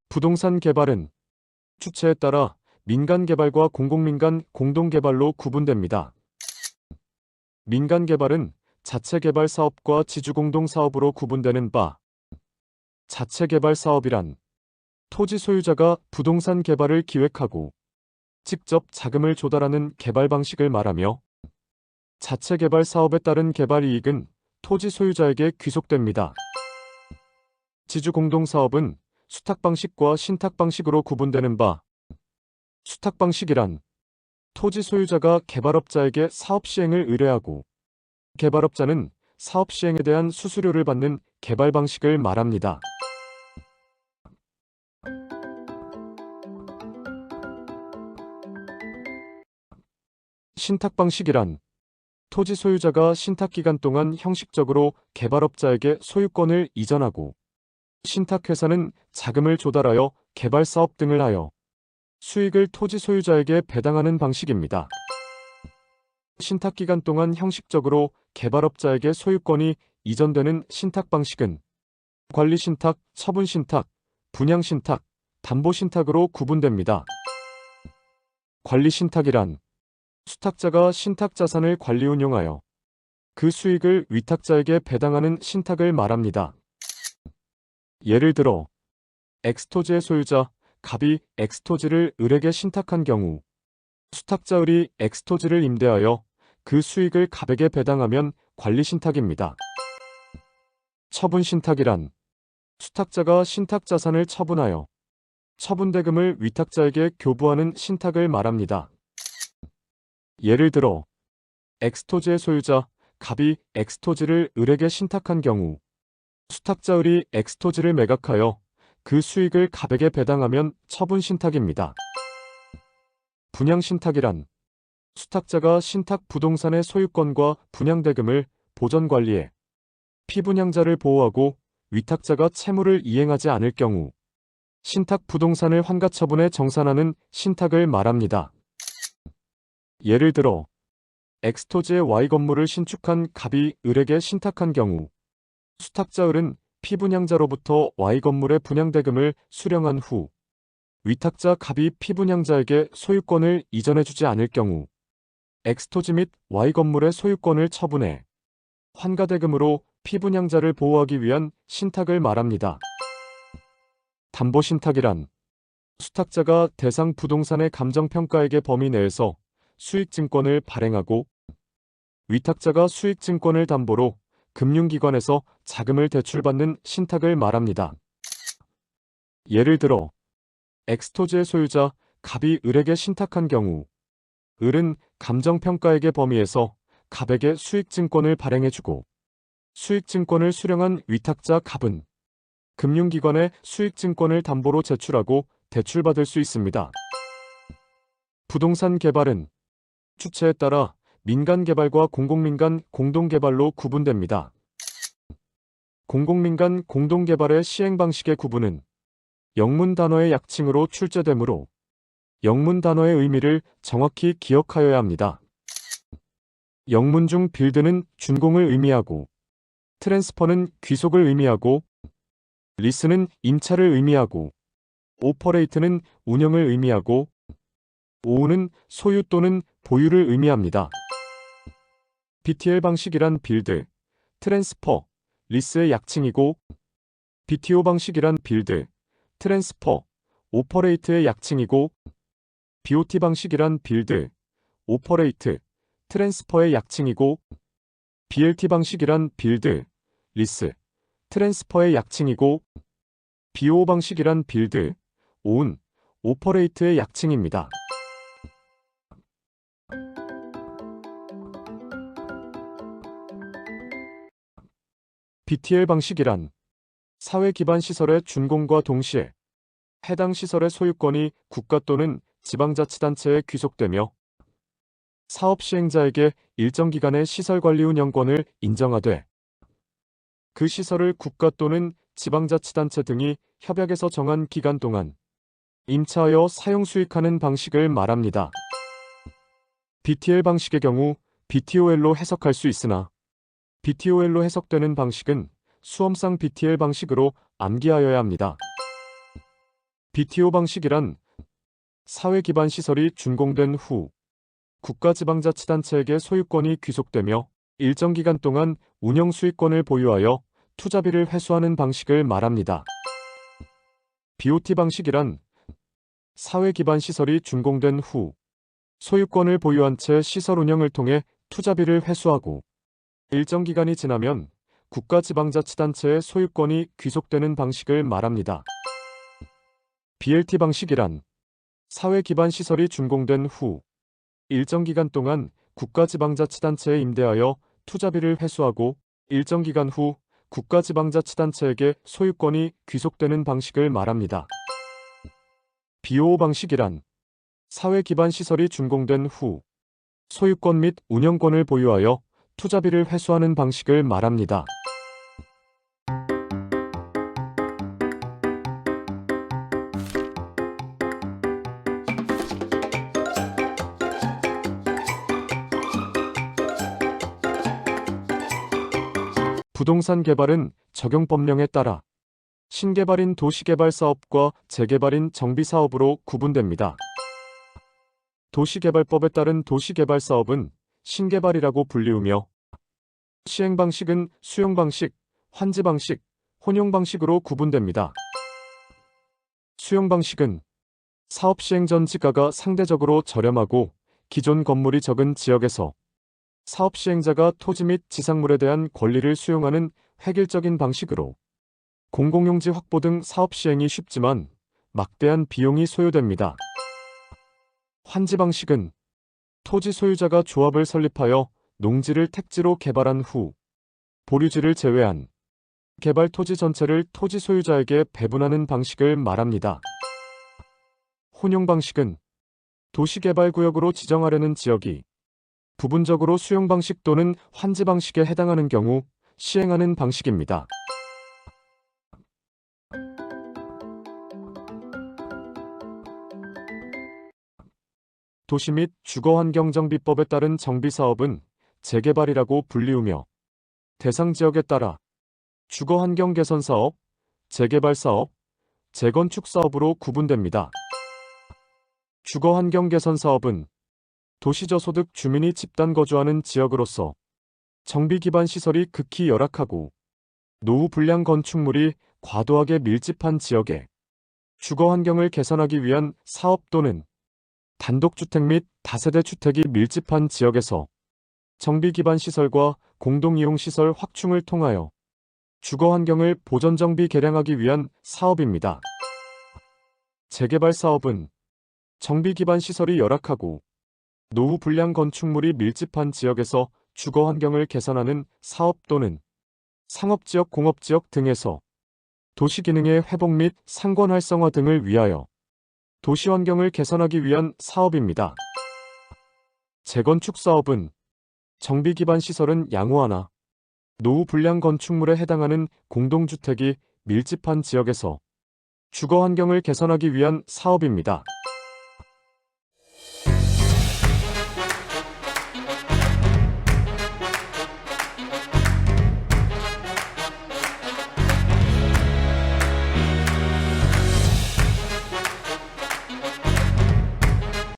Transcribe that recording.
부동산 개발은 주체에 따라 민간 개발과 공공민간 공동개발로 구분됩니다. 민간 개발은 자체 개발 사업과 지주공동 사업으로 구분되는 바, 자체 개발 사업이란 토지 소유자가 부동산 개발을 기획하고 직접 자금을 조달하는 개발 방식을 말하며, 자체 개발 사업에 따른 개발 이익은 토지 소유자에게 귀속됩니다. 지주 공동 사업은 수탁 방식과 신탁 방식으로 구분되는 바, 수탁 방식이란 토지 소유자가 개발업자에게 사업 시행을 의뢰하고 개발업자는 사업 시행에 대한 수수료를 받는 개발 방식을 말합니다. 신탁 방식이란 토지 소유자가 신탁 기간 동안 형식적으로 개발업자에게 소유권을 이전하고 신탁회사는 자금을 조달하여 개발 사업 등을 하여 수익을 토지 소유자에게 배당하는 방식입니다. 신탁 기간 동안 형식적으로 개발업자에게 소유권이 이전되는 신탁 방식은 관리 신탁, 처분 신탁, 분양 신탁, 담보 신탁으로 구분됩니다. 관리 신탁이란 수탁자가 신탁 자산을 관리 운용하여 그 수익을 위탁자에게 배당하는 신탁을 말합니다. 예를 들어 X토지의 소유자 갑이 X토지를 을에게 신탁한 경우 수탁자 을이 X토지를 임대하여 그 수익을 갑에게 배당하면 관리 신탁입니다. 처분 신탁이란 수탁자가 신탁 자산을 처분하여 처분 대금을 위탁자에게 교부하는 신탁을 말합니다. 예를 들어 X토지의 소유자 갑이 X토지를 을에게 신탁한 경우 수탁자 을이 X토지를 매각하여 그 수익을 갑에게 배당하면 처분 신탁입니다. 분양 신탁이란 수탁자가 신탁 부동산의 소유권과 분양 대금을 보전 관리해 피분양자를 보호하고 위탁자가 채무를 이행하지 않을 경우 신탁 부동산을 환가 처분해 정산하는 신탁을 말합니다. 예를 들어 X토지의 Y 건물을 신축한 갑이 을에게 신탁한 경우 수탁자 을은 피분양자로부터 Y 건물의 분양대금을 수령한 후 위탁자 갑이 피분양자에게 소유권을 이전해주지 않을 경우 X토지 및 Y 건물의 소유권을 처분해 환가대금으로 피분양자를 보호하기 위한 신탁을 말합니다. 담보신탁이란 수탁자가 대상 부동산의 감정평가액의 범위 내에서 수익증권을 발행하고 위탁자가 수익증권을 담보로 금융기관에서 자금을 대출받는 신탁을 말합니다. 예를 들어 X토지의 소유자 갑이 을에게 신탁한 경우 을은 감정평가액의 범위에서 갑에게 수익증권을 발행해주고 수익증권을 수령한 위탁자 갑은 금융기관에 수익증권을 담보로 제출하고 대출받을 수 있습니다. 부동산 개발은 주체에 따라 민간 개발과 공공민간 공동개발로 구분됩니다. 공공민간 공동개발의 시행 방식의 구분은 영문 단어의 약칭으로 출제되므로 영문 단어의 의미를 정확히 기억하여야 합니다. 영문 중 빌드는 준공을 의미하고 트랜스퍼는 귀속을 의미하고 리스는 임차를 의미하고 오퍼레이트는 운영을 의미하고 오운은 소유 또는 보유를 의미합니다. BTL 방식이란 빌드, 트랜스퍼, 리스의 약칭이고 BTO 방식이란 빌드, 트랜스퍼, 오퍼레이트의 약칭이고 BOT 방식이란 빌드, 오퍼레이트, 트랜스퍼의 약칭이고 BLT 방식이란 빌드, 리스, 트랜스퍼의 약칭이고 BOO 방식이란 빌드, 오운, 오퍼레이트의 약칭입니다. BTL 방식이란 사회 기반 시설의 준공과 동시에 해당 시설의 소유권이 국가 또는 지방자치단체에 귀속되며 사업 시행자에게 일정 기간의 시설관리 운영권을 인정하되 그 시설을 국가 또는 지방자치단체 등이 협약에서 정한 기간 동안 임차하여 사용 수익하는 방식을 말합니다. BTL 방식의 경우 BTOL로 해석할 수 있으나 BTOL로 해석되는 방식은 수험상 BTL 방식으로 암기하여야 합니다. BTO 방식이란 사회 기반 시설이 준공된 후 국가지방자치단체에게 소유권이 귀속되며 일정 기간 동안 운영 수익권을 보유하여 투자비를 회수하는 방식을 말합니다. BOT 방식이란 사회 기반 시설이 준공된 후 소유권을 보유한 채 시설 운영을 통해 투자비를 회수하고 일정 기간이 지나면 국가지방자치단체의 소유권이 귀속되는 방식을 말합니다. BLT 방식이란 사회 기반 시설이 준공된 후 일정 기간 동안 국가지방자치단체에 임대하여 투자비를 회수하고 일정 기간 후 국가지방자치단체에게 소유권이 귀속되는 방식을 말합니다. BOO 방식이란 사회 기반 시설이 준공된 후 소유권 및 운영권을 보유하여 투자비를 회수하는 방식을 말합니다. 부동산 개발은 적용법령에 따라 신개발인 도시개발사업과 재개발인 정비사업으로 구분됩니다. 도시개발법에 따른 도시개발사업은 신개발이라고 불리우며 시행방식은 수용방식, 환지방식, 혼용방식으로 구분됩니다. 수용방식은 사업 시행 전 지가가 상대적으로 저렴하고 기존 건물이 적은 지역에서 사업 시행자가 토지 및 지상물에 대한 권리를 수용하는 획일적인 방식으로 공공용지 확보 등 사업 시행이 쉽지만 막대한 비용이 소요됩니다. 환지 방식은 토지 소유자가 조합을 설립하여 농지를 택지로 개발한 후 보류지를 제외한 개발 토지 전체를 토지 소유자에게 배분하는 방식을 말합니다. 혼용 방식은 도시개발구역으로 지정하려는 지역이 부분적으로 수용 방식 또는 환지 방식에 해당하는 경우 시행하는 방식입니다. 도시 및 주거환경정비법에 따른 정비사업은 재개발이라고 불리우며 대상 지역에 따라 주거환경 개선 사업, 재개발 사업, 재건축 사업으로 구분됩니다. 주거환경 개선 사업은 도시저소득 주민이 집단 거주하는 지역으로서 정비 기반 시설이 극히 열악하고 노후 불량 건축물이 과도하게 밀집한 지역에 주거 환경을 개선하기 위한 사업 또는 단독주택 및 다세대 주택이 밀집한 지역에서 정비 기반 시설과 공동이용 시설 확충을 통하여 주거 환경을 보전 정비 개량하기 위한 사업입니다. 재개발 사업은 정비 기반 시설이 열악하고 노후 불량 건축물이 밀집한 지역에서 주거 환경을 개선하는 사업 또는 상업지역, 공업지역 등에서 도시 기능의 회복 및 상권 활성화 등을 위하여 도시 환경을 개선하기 위한 사업입니다. 재건축 사업은 정비 기반 시설은 양호하나 노후 불량 건축물에 해당하는 공동주택이 밀집한 지역에서 주거 환경을 개선하기 위한 사업입니다.